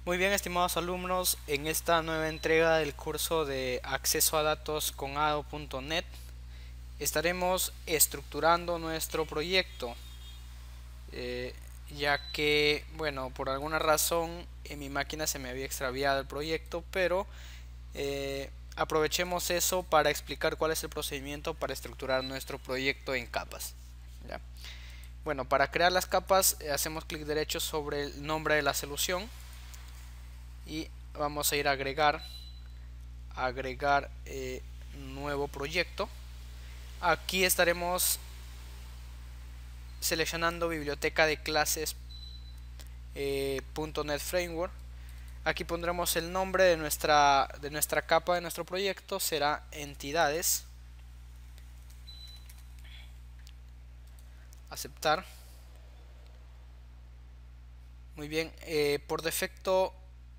Muy bien, estimados alumnos, en esta nueva entrega del curso de acceso a datos con ADO.net estaremos estructurando nuestro proyecto, ya que, bueno, por alguna razón en mi máquina se me había extraviado el proyecto, pero aprovechemos eso para explicar cuál es el procedimiento para estructurar nuestro proyecto en capas. ¿Ya? Bueno, para crear las capas hacemos clic derecho sobre el nombre de la solución y vamos a ir a agregar nuevo proyecto. Aquí estaremos seleccionando biblioteca de clases .NET Framework. Aquí pondremos el nombre de nuestra capa de nuestro proyecto, será entidades. Aceptar. Muy bien, por defecto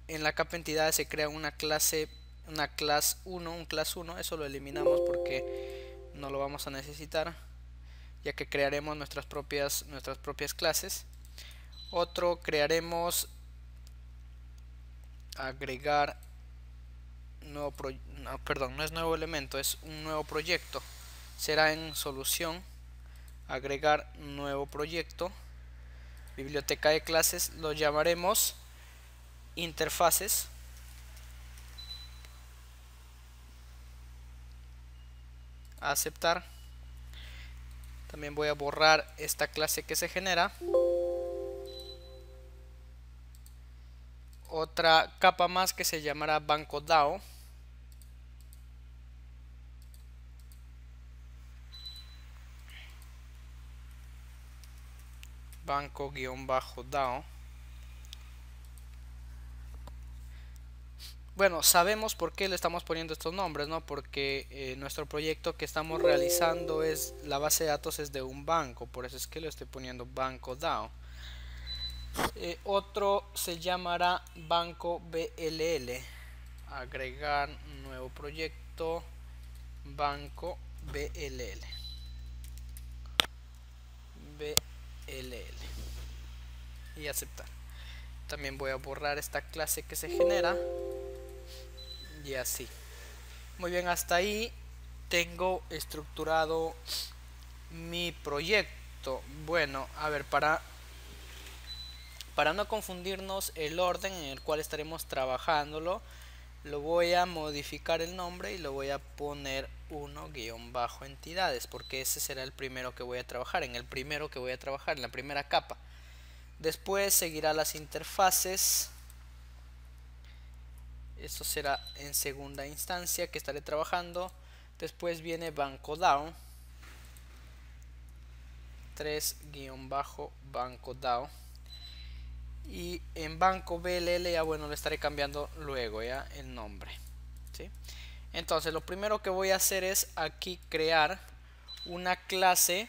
en la capa entidades se crea una clase, un class 1, eso lo eliminamos porque no lo vamos a necesitar, ya que crearemos nuestras propias clases. Otro, crearemos agregar nuevo no, perdón, no es nuevo elemento, es un nuevo proyecto. Será en solución, agregar nuevo proyecto, biblioteca de clases, lo llamaremos interfaces. Aceptar. También voy a borrar esta clase que se genera. Otra capa más que se llamará banco DAO. Banco-DAO. Bueno, sabemos por qué le estamos poniendo estos nombres, ¿no? Porque nuestro proyecto que estamos realizando es, la base de datos es de un banco, por eso es que le estoy poniendo banco DAO. Otro se llamará banco BLL. Agregar nuevo proyecto, banco BLL. Y aceptar. También voy a borrar esta clase que se genera. Y así. Muy bien, hasta ahí tengo estructurado mi proyecto. Bueno, a ver, para no confundirnos el orden en el cual estaremos trabajándolo, lo voy a modificar el nombre y lo voy a poner 1-entidades, porque ese será el primero que voy a trabajar, en la primera capa. Después seguirá las interfaces. Esto será en segunda instancia que estaré trabajando. Después viene banco DAO. 3-banco DAO. Y en banco BLL ya, bueno, le estaré cambiando luego ya el nombre, ¿sí? Entonces lo primero que voy a hacer es aquí crear una clase.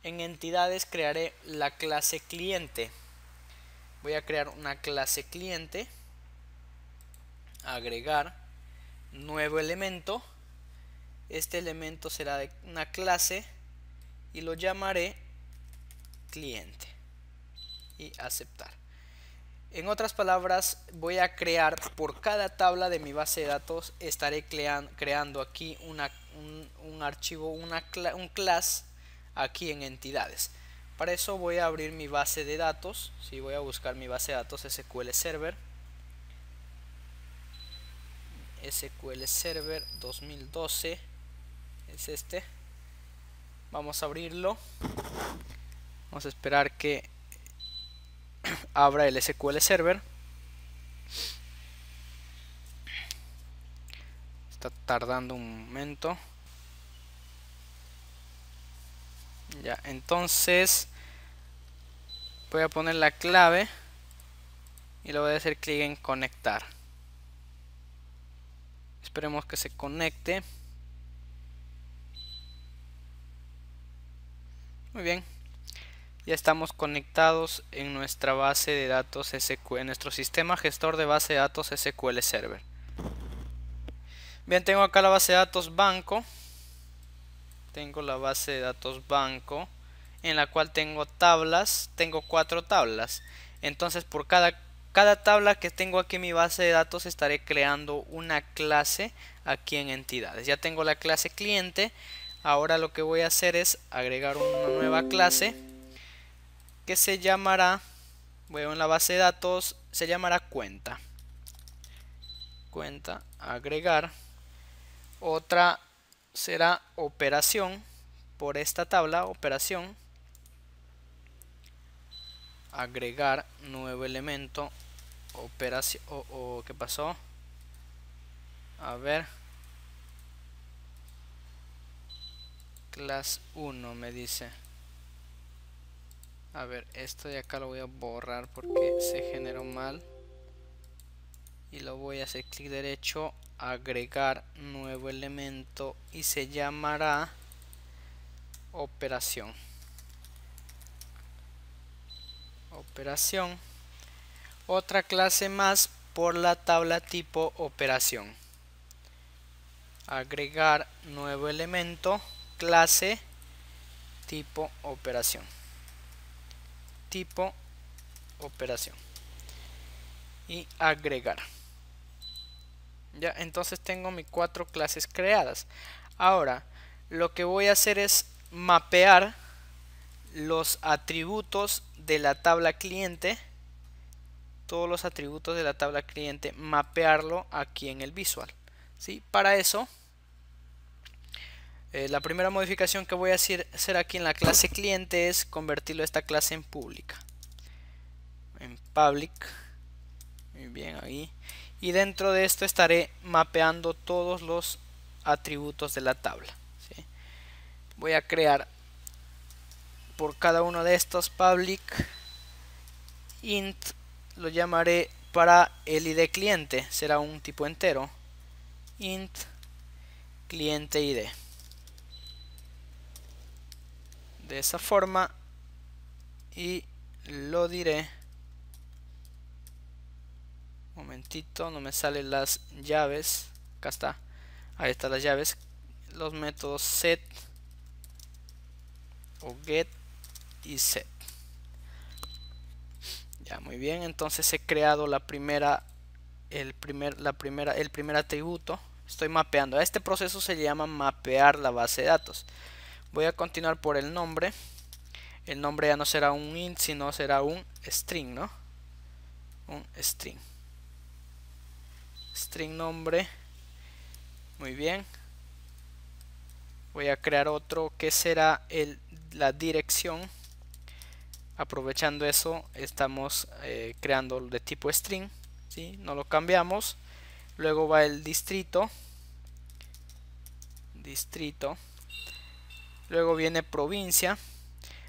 En entidades crearé la clase cliente. Voy a crear una clase cliente, agregar nuevo elemento. Este elemento será de una clase y lo llamaré cliente y aceptar. En otras palabras, voy a crear por cada tabla de mi base de datos, estaré creando aquí un archivo, un class aquí en entidades. Para eso voy a abrir mi base de datos. Si voy a buscar mi base de datos SQL Server 2012 es este. Vamos a abrirlo. Vamos a esperar que abra el SQL Server. Está tardando un momento. Ya, entonces voy a poner la clave y le voy a hacer clic en conectar. Esperemos que se conecte. Muy bien. Ya estamos conectados en nuestra base de datos SQL, en nuestro sistema gestor de base de datos SQL Server. Bien, tengo acá la base de datos banco. Tengo la base de datos en la cual tengo tablas, tengo 4 tablas. Entonces por cada cada tabla que tengo aquí en mi base de datos estaré creando una clase aquí en entidades. Ya tengo la clase cliente. Ahora lo que voy a hacer es agregar una nueva clase que se llamará, voy en la base de datos, se llamará cuenta. Cuenta, agregar. Otra será operación. Por esta tabla, operación. Agregar nuevo elemento. Operación. ¿Qué pasó? A ver. Class 1 me dice. A ver, esto de acá lo voy a borrar porque se generó mal. Y lo voy a hacer clic derecho, agregar nuevo elemento y se llamará operación. Operación. Otra clase más por la tabla tipo operación. Agregar nuevo elemento, clase tipo operación. Tipo operación. Y agregar. Ya, entonces tengo mis 4 clases creadas. Ahora, lo que voy a hacer es mapear los atributos de la tabla cliente. Todos los atributos de la tabla cliente, mapearlo aquí en el visual. ¿Sí? Para eso, la primera modificación que voy a hacer aquí en la clase cliente es convertirlo esta clase en pública. En public. Muy bien, ahí. Y dentro de esto estaré mapeando todos los atributos de la tabla. ¿Sí? Voy a crear por cada uno de estos public int, lo llamaré para el ID cliente, será un tipo entero, int cliente ID. De esa forma, y lo diré, un momentito, no me salen las llaves, acá está, ahí están las llaves, los métodos set o get y set. Ya, muy bien, entonces he creado el primer atributo. Estoy mapeando. A este proceso se llama mapear la base de datos. Voy a continuar por el nombre. El nombre ya no será un int, sino será un string, ¿no? Un string. String nombre. Muy bien. Voy a crear otro que será la dirección. Aprovechando eso, estamos creando de tipo string, ¿sí? No lo cambiamos. Luego va el distrito. Luego viene provincia.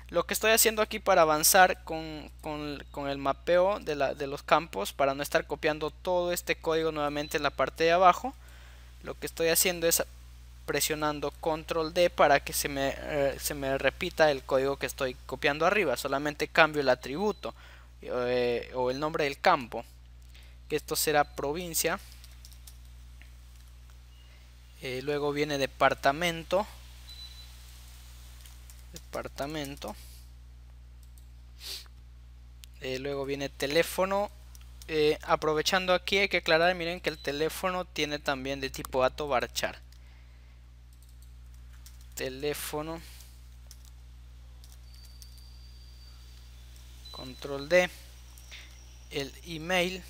Lo que estoy haciendo aquí para avanzar con el mapeo de los campos, para no estar copiando todo este código nuevamente en la parte de abajo, lo que estoy haciendo es presionando control D para que se me repita el código que estoy copiando arriba. Solamente cambio el atributo o el nombre del campo, que esto será provincia. Luego viene departamento. Luego viene teléfono. Aprovechando aquí hay que aclarar, miren que el teléfono tiene también de tipo dato varchar. Teléfono, control D. El email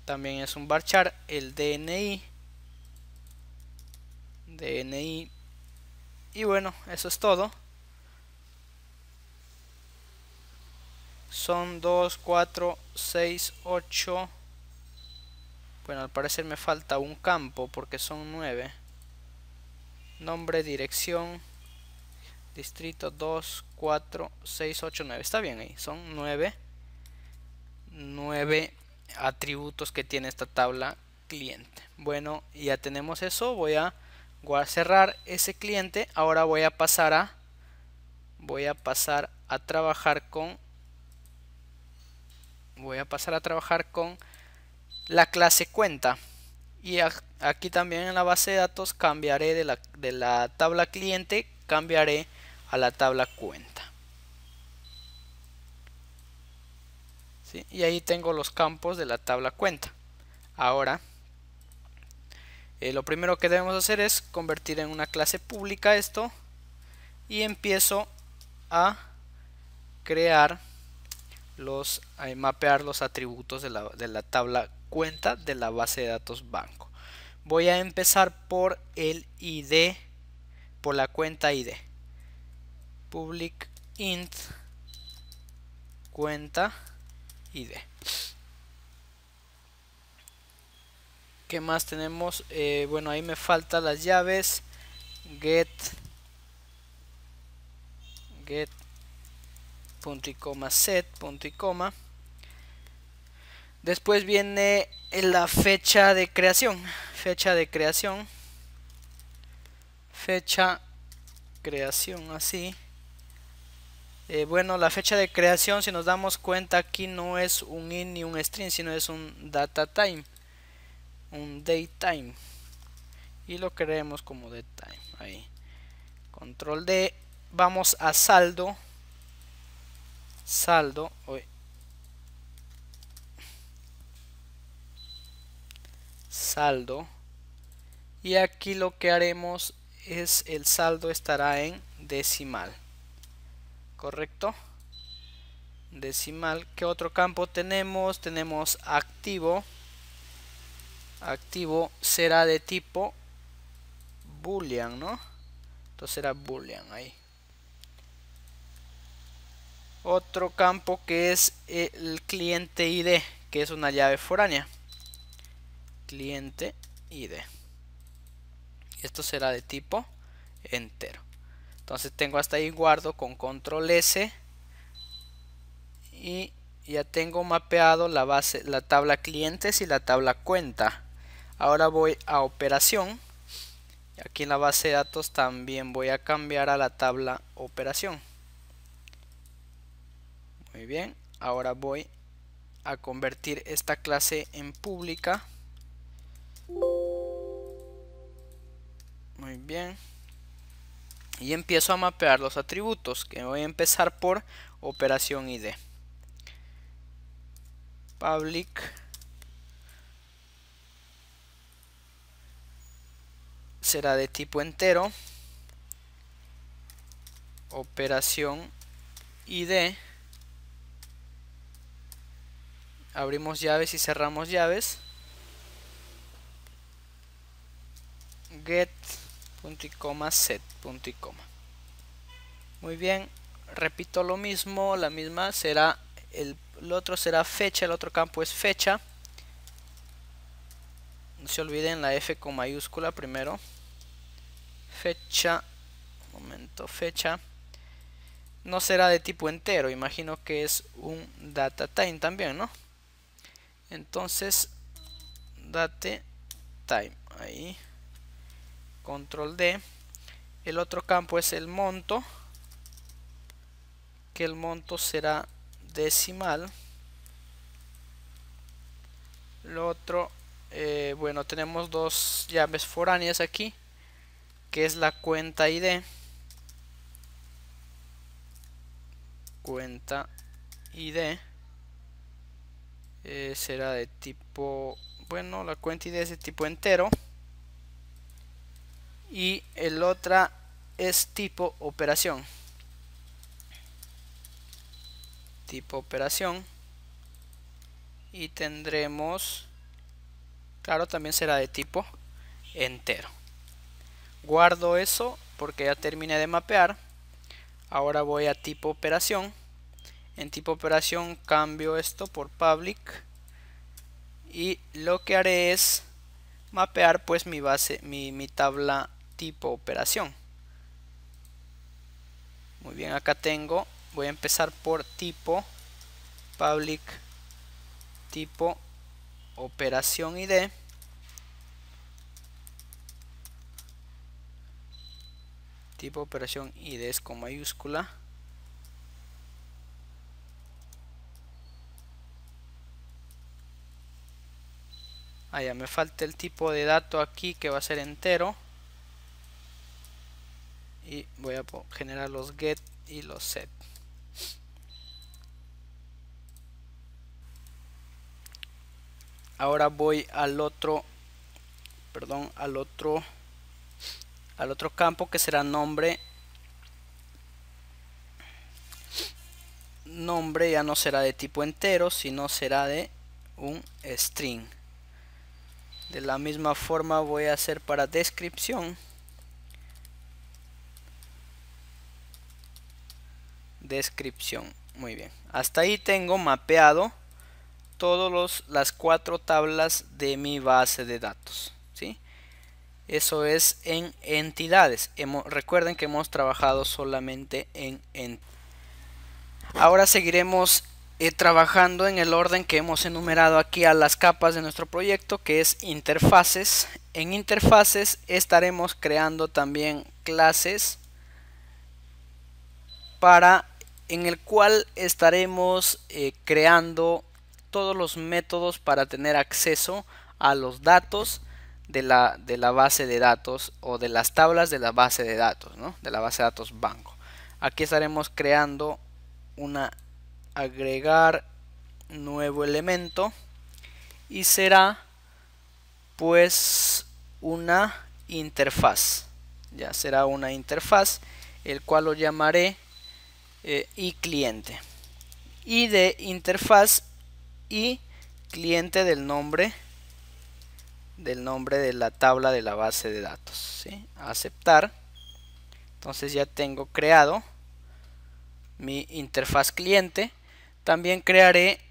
también es un varchar. El DNI, y bueno, eso es todo. Son 2, 4, 6, 8. Bueno, al parecer me falta un campo porque son 9. Nombre, dirección, distrito, 2, 4, 6, 8, 9. Está bien ahí. Son 9 atributos que tiene esta tabla cliente. Bueno, ya tenemos eso. Voy a cerrar ese cliente. Ahora voy a pasar a trabajar con la clase cuenta. Y aquí también en la base de datos cambiaré de la tabla cliente, cambiaré a la tabla cuenta. ¿sí? Y ahí tengo los campos de la tabla cuenta. Ahora lo primero que debemos hacer es convertir en una clase pública esto, y empiezo a crear mapear los atributos de la tabla cuenta de la base de datos banco. Voy a empezar por el ID, por la cuenta ID. Public int cuenta ID. ¿Qué más tenemos? Bueno, ahí me faltan las llaves. Get punto y coma, set punto y coma. Después viene la fecha de creación. Fecha creación así. Bueno, la fecha de creación, si nos damos cuenta, aquí no es un int ni un string, sino es un data time, un date time, y lo creemos como date time. Ahí, control D. Vamos a saldo, y aquí lo que haremos es el saldo estará en decimal, correcto, decimal. ¿Qué otro campo tenemos? Tenemos activo será de tipo boolean, ¿no? Entonces será boolean ahí. Otro campo que es el cliente ID, que es una llave foránea, cliente ID. Esto será de tipo entero. Entonces tengo hasta ahí, guardo con control S y ya tengo mapeado la base, la tabla clientes y la tabla cuenta. Ahora voy a operación. Aquí en la base de datos también voy a cambiar a la tabla operación. Muy bien, ahora voy a convertir esta clase en pública. Muy bien. Y empiezo a mapear los atributos, que voy a empezar por operación ID. Public será de tipo entero. Operación ID. Abrimos llaves y cerramos llaves. Get punto y coma, set punto y coma. Muy bien, repito lo mismo, la misma será el otro será fecha, el otro campo es fecha. No se olviden la F con mayúscula primero. Fecha, fecha. No será de tipo entero, imagino que es un data time también, ¿no? Entonces, date time, ahí, control D. El otro campo es el monto, que el monto será decimal. Lo otro, bueno, tenemos dos llaves foráneas aquí, que es la cuenta ID. Cuenta ID será de tipo, bueno, la cuenta ID es de tipo entero. Y el otra es tipo operación. Tipo operación. Y tendremos, claro, también será de tipo entero. Guardo eso porque ya terminé de mapear. Ahora voy a tipo operación. En tipo operación cambio esto por public. Y lo que haré es mapear pues mi base, mi tabla tipo operación. Muy bien, acá tengo, voy a empezar por tipo public tipo operación ID. Tipo operación ID es con mayúscula. Ya me falta el tipo de dato aquí, que va a ser entero. Y voy a generar los get y los set. Ahora voy al otro, al otro campo, que será nombre. Nombre ya no será de tipo entero, sino será de un string. De la misma forma voy a hacer para descripción. Muy bien, hasta ahí tengo mapeado todas las 4 tablas de mi base de datos, ¿sí? Eso es en entidades. Recuerden que hemos trabajado solamente en entidades. Ahora seguiremos trabajando en el orden que hemos enumerado aquí a las capas de nuestro proyecto, que es interfaces. En interfaces estaremos creando también clases en el cual estaremos creando todos los métodos para tener acceso a los datos de la base de datos, o de las tablas de la base de datos, ¿no? De la base de datos banco. Aquí estaremos creando agregar nuevo elemento, y será pues una interfaz. Ya será una interfaz, el cual lo llamaré y cliente, y de interfaz y cliente del nombre de la tabla de la base de datos, ¿sí? Aceptar. Entonces ya tengo creado mi interfaz cliente. También crearé,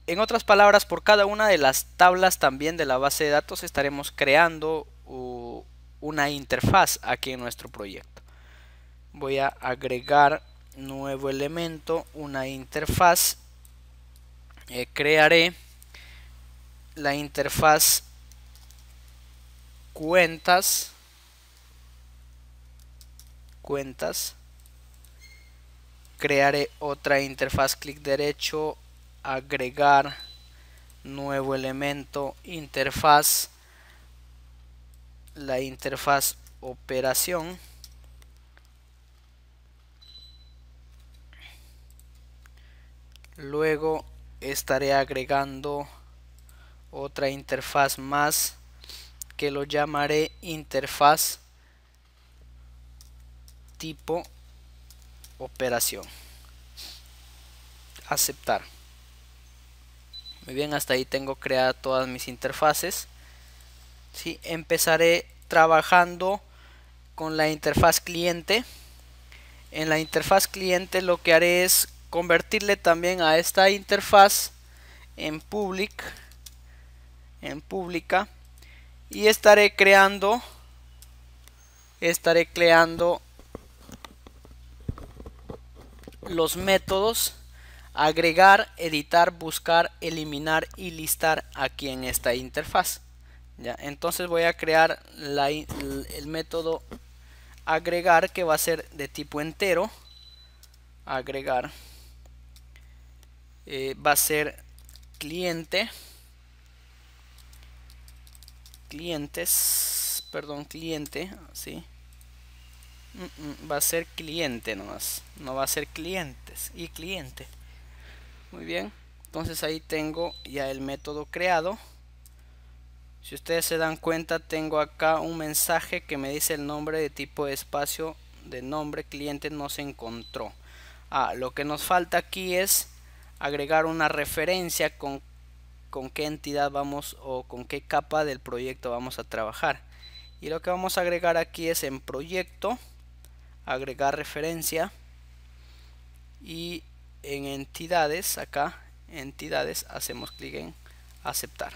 en otras palabras, por cada una de las tablas también de la base de datos estaremos creando una interfaz aquí en nuestro proyecto. Voy a agregar nuevo elemento, una interfaz. Crearé la interfaz cuentas. Crearé otra interfaz, clic derecho, agregar nuevo elemento, interfaz, la interfaz operación. Luego estaré agregando otra interfaz más, que lo llamaré interfaz tipo operación. Aceptar. Muy bien, hasta ahí tengo creadas todas mis interfaces. ¿Sí? Empezaré trabajando con la interfaz cliente. En la interfaz cliente lo que haré es convertirle también a esta interfaz en pública, y estaré creando los métodos agregar, editar, buscar, eliminar y listar aquí en esta interfaz. ¿Ya? Entonces voy a crear el método agregar, que va a ser de tipo entero. Agregar va a ser cliente, cliente, ¿sí? Va a ser cliente nomás, no va a ser clientes y cliente. Muy bien, entonces ahí tengo ya el método creado. Si ustedes se dan cuenta, tengo acá un mensaje que me dice el nombre de tipo de espacio de nombre cliente no se encontró. Lo que nos falta aquí es agregar una referencia con qué entidad vamos, o con qué capa del proyecto vamos a trabajar. Y lo que vamos a agregar aquí es en proyecto, agregar referencia, y en entidades, acá entidades, hacemos clic en aceptar.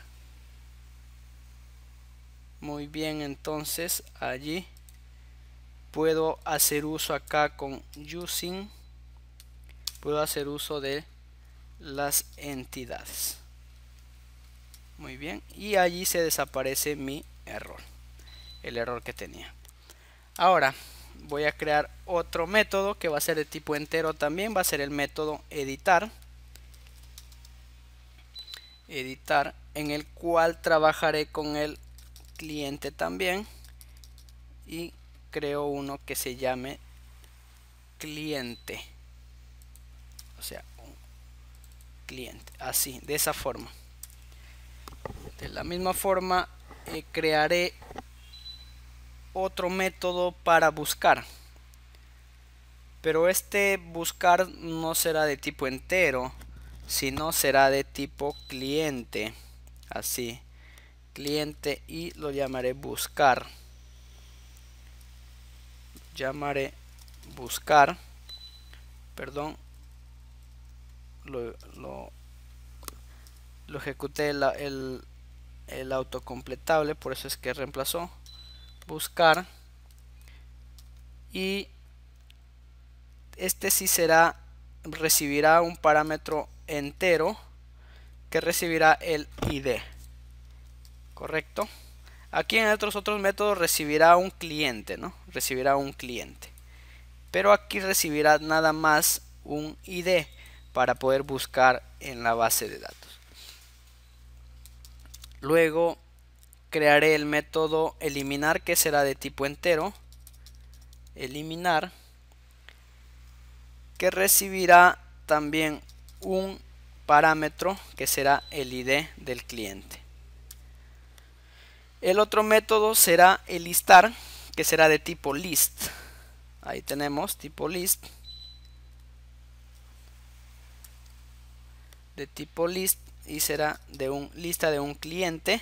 Muy bien, entonces allí puedo hacer uso acá con using, puedo hacer uso de las entidades. Muy bien, y allí se desaparece mi error, el error que tenía. Ahora voy a crear otro método que va a ser de tipo entero también, va a ser el método editar, en el cual trabajaré con el cliente también, y creo uno que se llame cliente, o sea, un cliente, así, de esa forma. De la misma forma crearé otro método para buscar, pero este buscar no será de tipo entero, sino será de tipo cliente. Así, cliente, y lo llamaré buscar. Llamaré buscar, perdón, lo ejecuté el autocompletable, por eso es que reemplazó buscar, y este sí recibirá un parámetro entero que recibirá el ID, correcto. Aquí en otros métodos recibirá un cliente, ¿no? Recibirá un cliente, pero aquí recibirá nada más un ID para poder buscar en la base de datos. Luego crearé el método eliminar, que será de tipo entero, eliminar, que recibirá también un parámetro que será el ID del cliente. El otro método será el listar, que será de tipo list. Ahí tenemos tipo list, de tipo list, y será de lista de un cliente,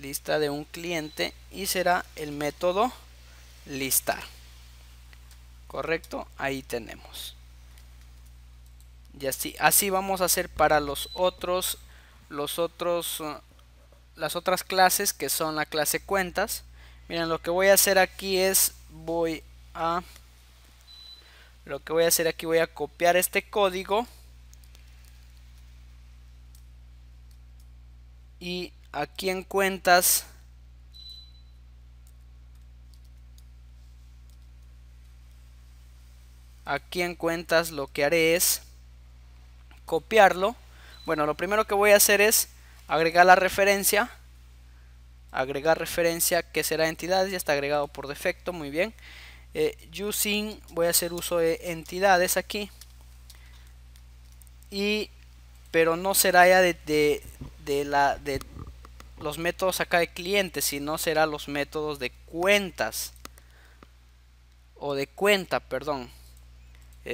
lista de un cliente, y será el método listar, correcto. Ahí tenemos. Y así vamos a hacer para las otras clases, que son la clase cuentas. Miren, lo que voy a hacer aquí es voy a copiar este código y aquí en cuentas lo que haré es copiarlo. Bueno, lo primero que voy a hacer es agregar la referencia, que será entidades, ya está agregado por defecto, muy bien. Using, voy a hacer uso de entidades aquí, pero no será ya de los métodos acá de clientes, sino será los métodos de cuentas, o de cuenta, perdón.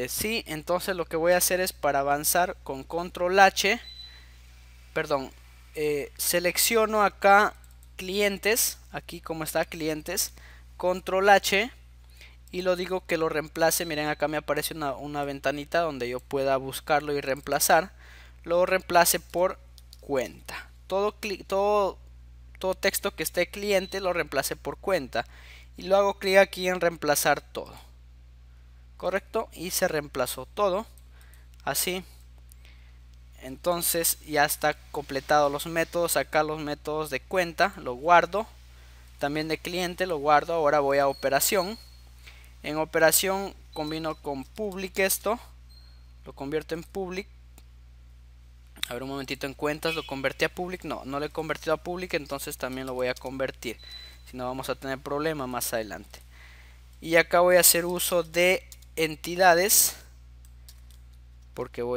Sí, entonces lo que voy a hacer es, para avanzar, con control H, perdón, selecciono acá clientes, aquí como está clientes, control H, y lo digo que lo reemplace. Miren, acá me aparece una ventanita donde yo pueda buscarlo y reemplazar. Lo reemplace por cuenta. Todo texto que esté cliente lo reemplace por cuenta, y lo hago clic aquí en reemplazar todo, correcto, y se reemplazó todo. Así, entonces ya está completado los métodos. Acá los métodos de cuenta lo guardo, también de cliente lo guardo. Ahora voy a operación. En operación combino con public, esto lo convierto en public. A ver, un momentito, en cuentas lo convertí a public, no lo he convertido a public, entonces también lo voy a convertir, si no vamos a tener problema más adelante. Y acá voy a hacer uso de entidades, porque voy